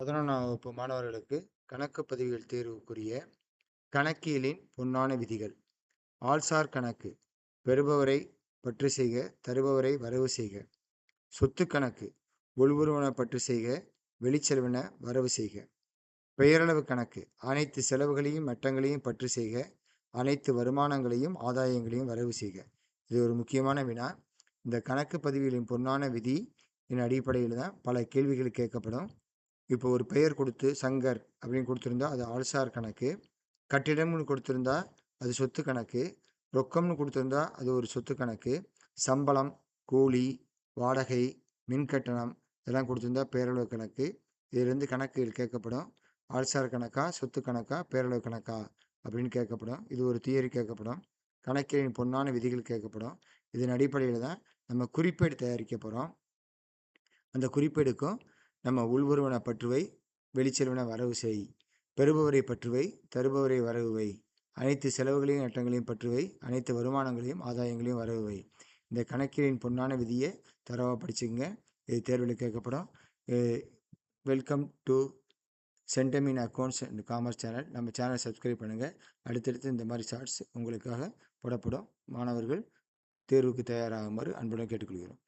11ஆம் வகுப்பு மாணவர்களுக்கு கணக்கு பதிவுகள் தேர்வுக்குரிய கணக்கியலின் பொன்னான விதிகள். ஆள்சார் கணக்கு. பெறுபவரை பற்று செய்க, தருபவரை வரவு செய்க. சொத்து கணக்கு. உள்வருவன பற்று செய்க, வெளிச்செலவின வரவு செய்க. பெயரளவு கணக்கு. அனைத்து செலவுகளையும் நட்டங்களையும் பற்று செய்க, அனைத்து வருமானங்களையும் ஆதாயங்களையும் வரவு செய்க. இது ஒரு முக்கியமான வினா. இந்த கணக்கு பதிவுகளின் பொன்னான விதி அடிப்படையில் தான் பல கேள்விகள் கேட்கப்படும். இப்போ ஒரு பெயர் கொடுத்து சங்கர் அப்படின்னு கொடுத்துருந்தா அது ஆள்சார் கணக்கு. கட்டிடம்னு கொடுத்துருந்தா அது சொத்து கணக்கு. ரொக்கம்னு கொடுத்துருந்தா அது ஒரு சொத்து கணக்கு. சம்பளம், கூலி, வாடகை, மின் கட்டணம் இதெல்லாம் கொடுத்துருந்தா பேரளவு கணக்கு. இதுலேருந்து கணக்குகள் கேட்கப்படும். ஆள்சார் கணக்கா, சொத்து கணக்கா, பேரளவு கணக்கா அப்படின்னு கேட்கப்படும். இது ஒரு தியரி கேட்கப்படும். கணக்கின் பொன்னான விதிகள் கேட்கப்படும். இதன் அடிப்படையில் தான் நம்ம குறிப்பேடு தயாரிக்க போகிறோம். அந்த குறிப்பேடுக்கும் நம்ம உள்வருவன பற்றுவை, வெளிச்செலவின வரவு செய், பெறுபவரை பற்றுவை, தருபவரை வரவுவை, அனைத்து செலவுகளையும் நட்டங்களையும் பற்றுவை, அனைத்து வருமானங்களையும் ஆதாயங்களையும் வரவுவை. இந்த கணக்கியலின் பொன்னான விதியை தரவா படிச்சுக்கங்க. இது தேர்வில் கேட்கப்படும். வெல்கம் டு சென்டமின் அக்கௌண்ட்ஸ் அண்ட் காமர்ஸ் சேனல். நம்ம சேனலை சப்ஸ்கிரைப் பண்ணுங்கள். அடுத்தடுத்து இந்த மாதிரி ஷார்ட்ஸ் உங்களுக்காக போடப்படும். மாணவர்கள் தேர்வுக்கு தயாராகுமாறு அன்புடன் கேட்டுக்கொள்கிறோம்.